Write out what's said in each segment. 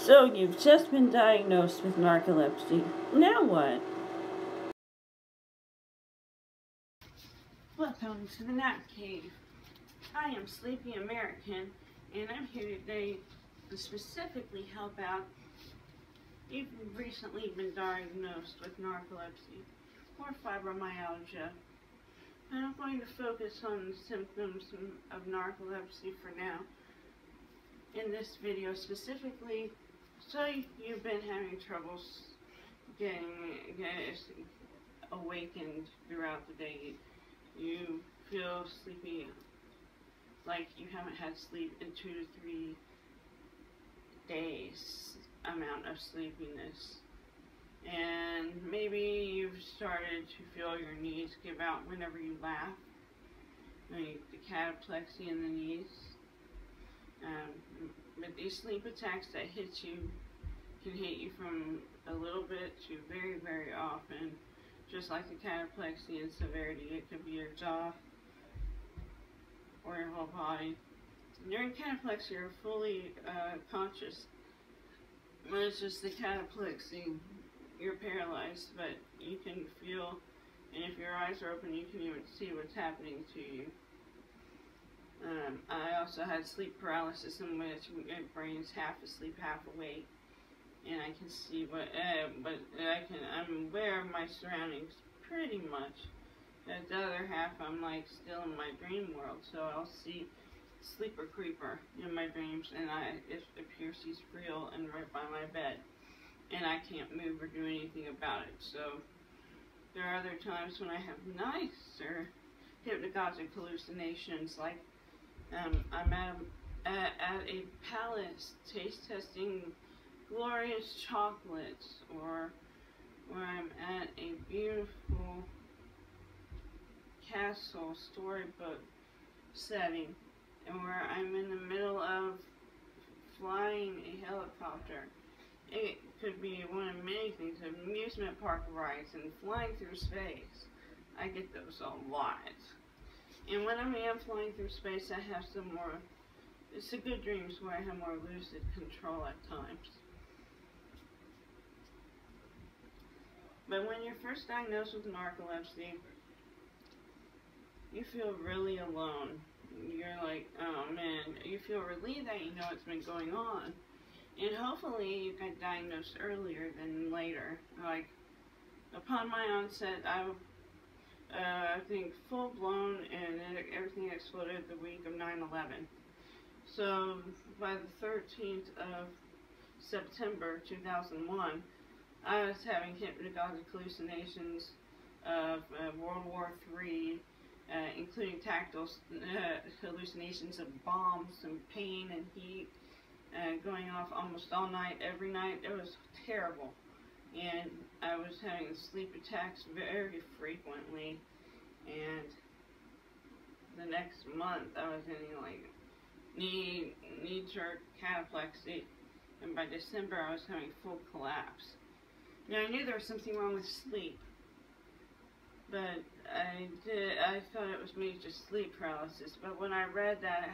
So you've just been diagnosed with narcolepsy. Now what? Welcome to the Nap Cave. I am Sleepy American, and I'm here today to specifically help out if you've recently been diagnosed with narcolepsy or fibromyalgia. And I'm going to focus on the symptoms of narcolepsy for now in this video specifically. So you've been having troubles getting awakened throughout the day. You feel sleepy, like you haven't had sleep in 2 to 3 days amount of sleepiness. And maybe you've started to feel your knees give out whenever you laugh, like the cataplexy in the knees. But these sleep attacks that hit you can hit you from a little bit to very, very often. Just like the cataplexy in severity, it could be your jaw or your whole body. During cataplexy, you're fully conscious. When it's just the cataplexy, you're paralyzed, but you can feel, and if your eyes are open, you can even see what's happening to you. I also had sleep paralysis, in which my brain's half asleep, half awake, and I can see what, I'm aware of my surroundings pretty much. The other half, I'm like still in my dream world, so I'll see sleeper creeper in my dreams, and it appears he's real and right by my bed, and I can't move or do anything about it. So there are other times when I have nicer hypnagogic hallucinations, like I'm at a palace taste testing glorious chocolates, or where I'm at a beautiful castle storybook setting, and where I'm in the middle of flying a helicopter. It could be one of many things, amusement park rides and flying through space. I get those a lot. And when I am flying through space, I have some more, it's a good dreams where I have more lucid control at times. But when you're first diagnosed with narcolepsy, you feel really alone. You're like, oh man, you feel relieved that you know what's been going on. And hopefully you got diagnosed earlier than later. Like, upon my onset, I think full blown, and then everything exploded the week of 9/11. So by the 13th of September 2001, I was having hypnagogic hallucinations of World War III, including tactile hallucinations of bombs and pain and heat going off almost all night, every night. It was terrible. And I was having sleep attacks very frequently, and the next month I was getting like knee-jerk cataplexy, and by December I was having full collapse. Now I knew there was something wrong with sleep, but I thought it was maybe just sleep paralysis. But when I read that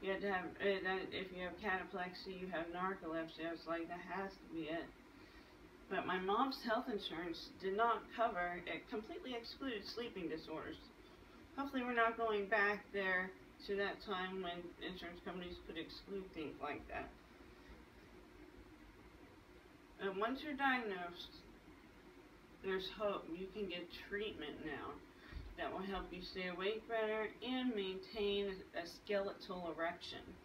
you had to have, if you have cataplexy, you have narcolepsy, I was like, that has to be it. But my mom's health insurance did not cover, it completely excluded sleeping disorders. Hopefully we're not going back there to that time when insurance companies could exclude things like that. And once you're diagnosed, there's hope. You can get treatment now that will help you stay awake better and maintain a skeletal erection.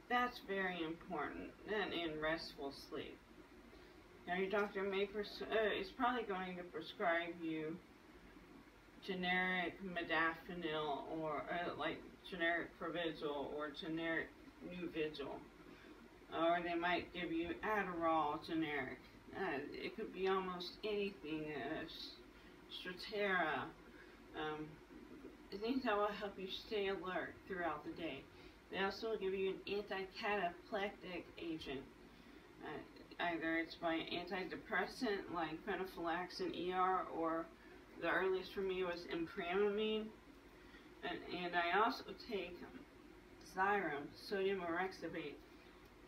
That's very important, and in restful sleep. Now your doctor is probably going to prescribe you generic modafinil, or like generic Provigil or generic Nuvigil, or they might give you Adderall generic. It could be almost anything, Strattera, things that will help you stay alert throughout the day. They also will give you an anti-cataplectic agent. Either it's by antidepressant like phenoflax ER, or the earliest for me was impramamine. And I also take Xyrem, sodium orexibate,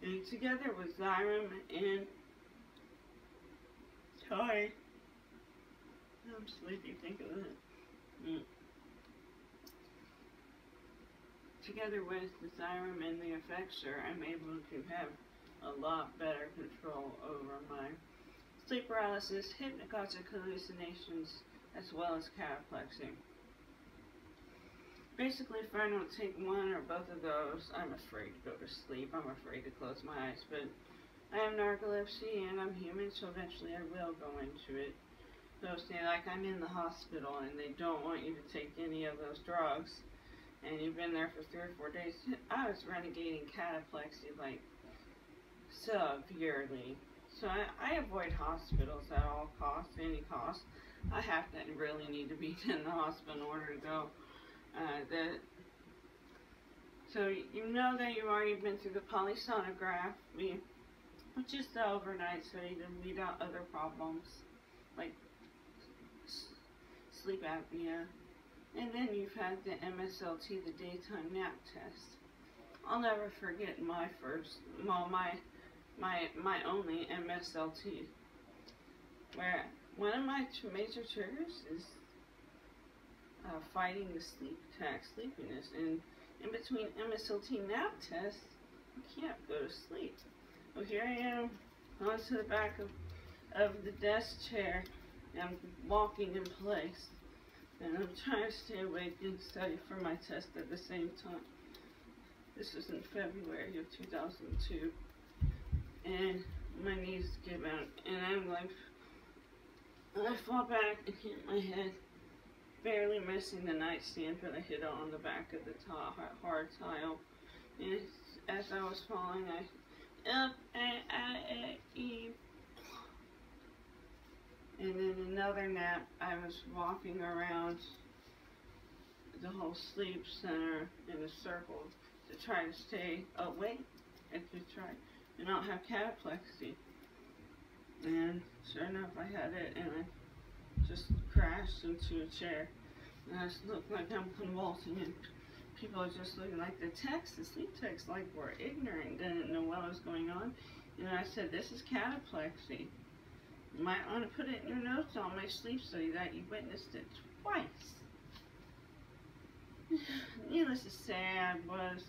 And together with Xyrem and sorry, I'm sleepy thinking of it. Together with the Xyrem and the Effexor, I'm able to have a lot better control over my sleep paralysis, hypnagogic hallucinations, as well as cataplexy. Basically, if I don't take one or both of those, I'm afraid to go to sleep. I'm afraid to close my eyes. But I have narcolepsy and I'm human, so eventually I will go into it. So say like I'm in the hospital and they don't want you to take any of those drugs, and you've been there for 3 or 4 days. I was renegating cataplexy like severely. So I avoid hospitals at all costs, any cost. I have to really need to be in the hospital in order to go. So you know that you've already been through the polysomnography, which is the overnight study to weed out other problems like sleep apnea. And then you've had the MSLT, the daytime nap test. I'll never forget my first, well, my only MSLT, where one of my major triggers is fighting the sleepiness. And in between MSLT nap tests, I can't go to sleep. Well, here I am, onto the back of the desk chair, and I'm walking in place. And I'm trying to stay awake and study for my test at the same time. This was in February of 2002. And my knees give out. And I'm like, I fall back and hit my head, barely missing the nightstand, but I hit it on the back of the hard tile. And as I was falling, I, up, E. And then another nap, I was walking around the whole sleep center in a circle to try to stay awake and to try and not have cataplexy. And sure enough, I had it, and I just crashed into a chair. And I just looked like I'm convulsing, and people are just looking like the sleep techs, like were ignorant, didn't know what was going on. And I said, this is cataplexy. You might want to put it in your notes on my sleep study that you witnessed it twice. Needless to say, I was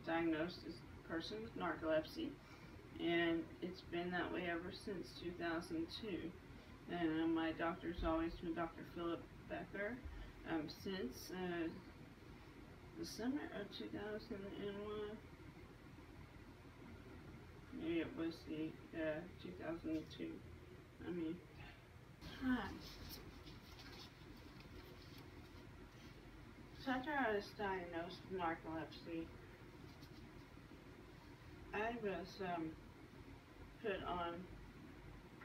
diagnosed as a person with narcolepsy, and it's been that way ever since 2002. And my doctor's always been Dr. Philip Becker since the summer of 2001. Maybe it was the 2002. So after I was diagnosed with narcolepsy, I was put on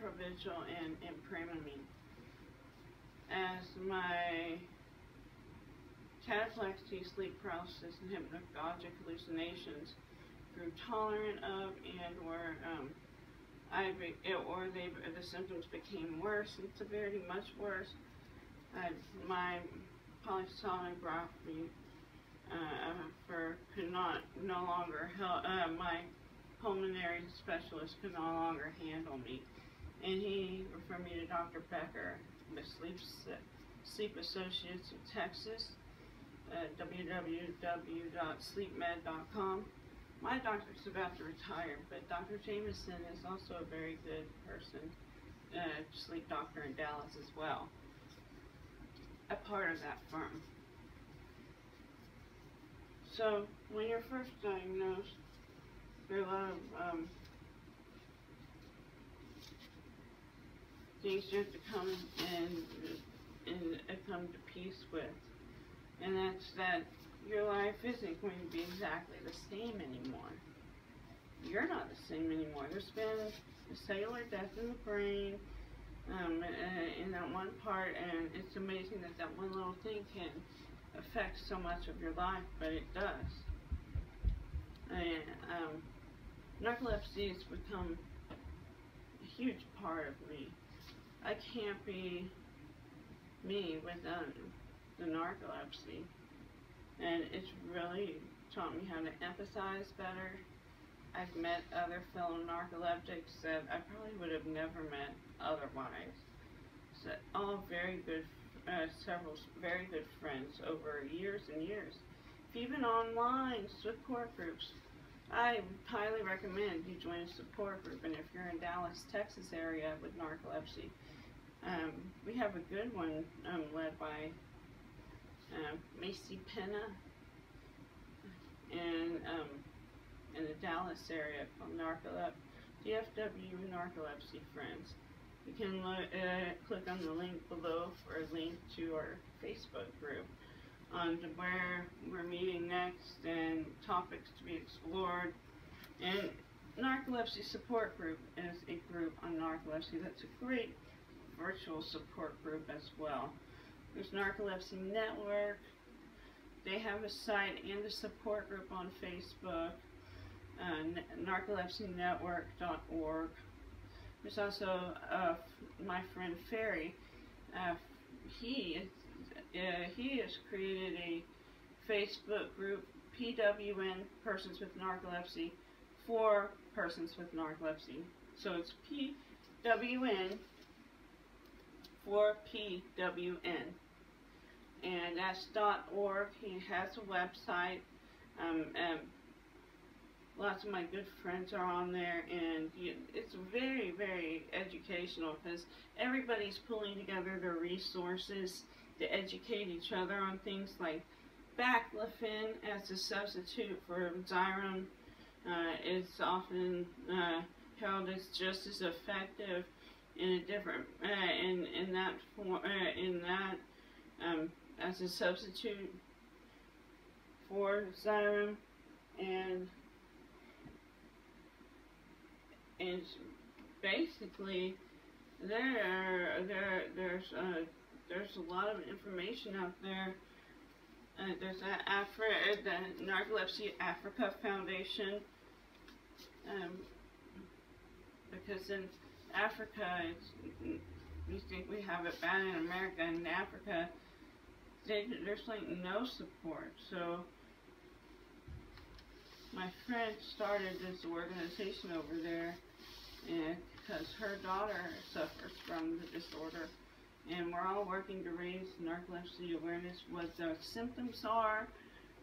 Provigil and Imprimis as my cataplexy, sleep paralysis, and hypnagogic hallucinations grew tolerant of the symptoms became worse in severity, much worse. My polysomnography could no longer help. My pulmonary specialist could no longer handle me, and he referred me to Dr. Becker, the Sleep Associates of Texas, www.sleepmed.com. My doctor's about to retire, but Dr. Jameson is also a very good person, sleep doctor in Dallas as well, a part of that firm. So, when you're first diagnosed, there are a lot of things you have to come and come to peace with, and that's that your life isn't going to be exactly the same anymore. You're not the same anymore. There's been a cellular death in the brain, in that one part, and it's amazing that that one little thing can affect so much of your life, but it does. And narcolepsy has become a huge part of me. I can't be me without the narcolepsy. And it's really taught me how to empathize better, I've met other fellow narcoleptics that I probably would have never met otherwise. So all very good, several very good friends over years and years. Even online support groups. I highly recommend you join a support group, and if you're in Dallas, Texas area with narcolepsy, we have a good one led by Macy Penna in the Dallas area called DFW Narcolepsy Friends. You can click on the link below for a link to our Facebook group on where we're meeting next and topics to be explored. And Narcolepsy Support Group is a group on narcolepsy that's a great virtual support group as well. There's Narcolepsy Network. They have a site and a support group on Facebook, narcolepsynetwork.org. There's also my friend Ferry. He has created a Facebook group, PWN, Persons with Narcolepsy, for persons with narcolepsy. So it's PWN for PWN. And that's .org. He has a website. Lots of my good friends are on there, and it's very, very educational because everybody's pulling together their resources to educate each other on things like baclofen as a substitute for Xyrem. It's often held as just as effective in a different in that form as a substitute for Xyrem, and basically there's a lot of information out there. There's the Narcolepsy Africa Foundation, because in Africa, we think we have it bad in America. In Africa, there's like no support. So my friend started this organization over there, and because her daughter suffers from the disorder, and we're all working to raise narcolepsy awareness, what the symptoms are,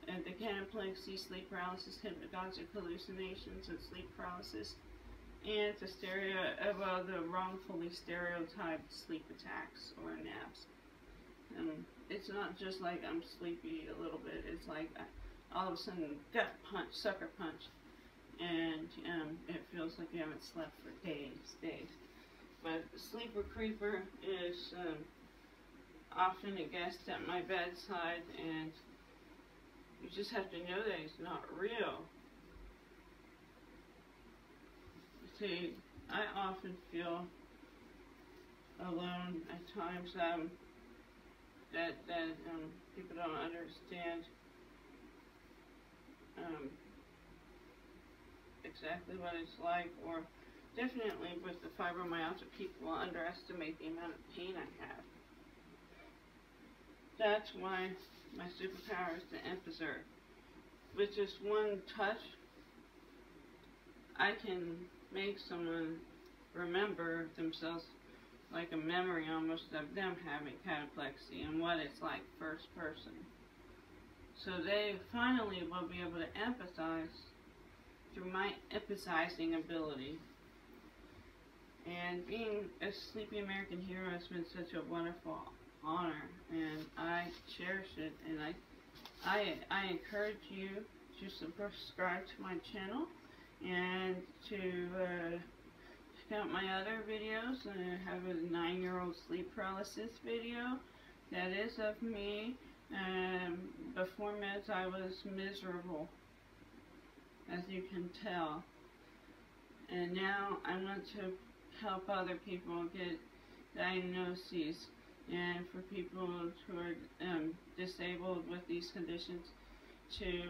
and the cataplexy, sleep paralysis, hypnagogic hallucinations, and sleep paralysis, and the wrongfully stereotyped sleep attacks or naps. It's not just like I'm sleepy a little bit. It's like all of a sudden gut punch, sucker punch, and it feels like you haven't slept for days. But Sleeper Creeper is often a guest at my bedside, and you just have to know that he's not real. See, I often feel alone at times that people don't understand exactly what it's like, or definitely with the fibromyalgia, people underestimate the amount of pain I have. That's why my superpower is to emphasize. With just one touch, I can make someone remember themselves, like a memory almost of them having cataplexy and what it's like first person. So they finally will be able to empathize through my empathizing ability. And being a Sleepy American Hero has been such a wonderful honor, and I cherish it, and I encourage you to subscribe to my channel and to check out my other videos. I have a 9-year-old sleep paralysis video that is of me. Before meds I was miserable, as you can tell, and now I want to help other people get diagnoses, and for people who are disabled with these conditions to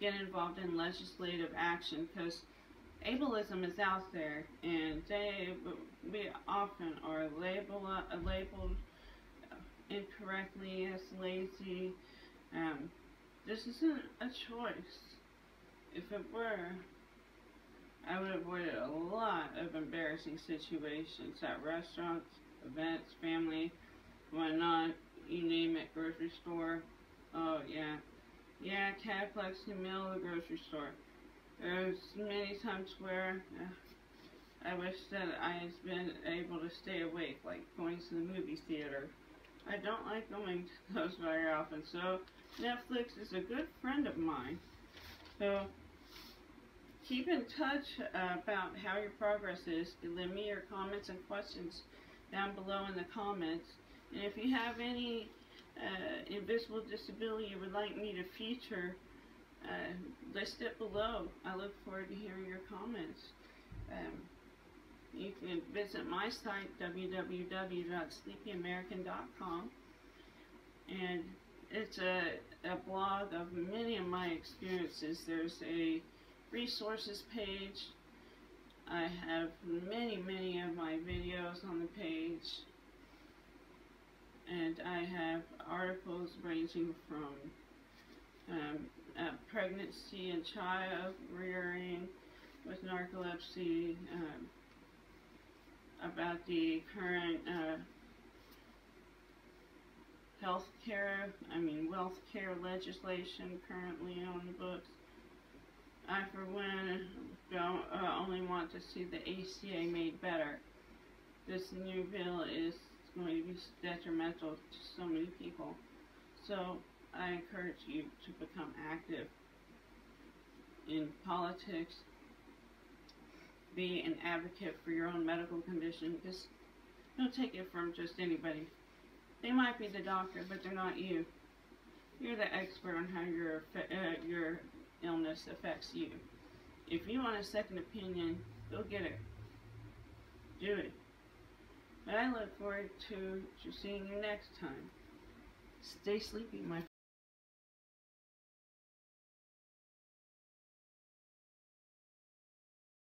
get involved in legislative action, because ableism is out there, and we often are labeled incorrectly as lazy. This isn't a choice. if it were, I would avoid a lot of embarrassing situations at restaurants, events, family, whatnot, you name it, grocery store. Oh, yeah. Yeah, cataplexy, middle of the grocery store. There's many times where I wish that I had been able to stay awake, like going to the movie theater. I don't like going to those very often, so Netflix is a good friend of mine. So keep in touch about how your progress is. Leave me your comments and questions down below in the comments. And if you have any invisible disability you would like me to feature, list it below. I look forward to hearing your comments. You can visit my site, www.sleepyamerican.com, and it's a blog of many of my experiences. There's a resources page. I have many of my videos on the page, and I have articles ranging from pregnancy and child rearing with narcolepsy, about the current wealth care legislation currently on the books. I, for one, don't only want to see the ACA made better. This new bill is going to be detrimental to so many people. So I encourage you to become active in politics. Be an advocate for your own medical condition. Just don't take it from just anybody. They might be the doctor, but they're not you. You're the expert on how your illness affects you. If you want a second opinion, go get it. Do it. But I look forward to seeing you next time. Stay sleepy, my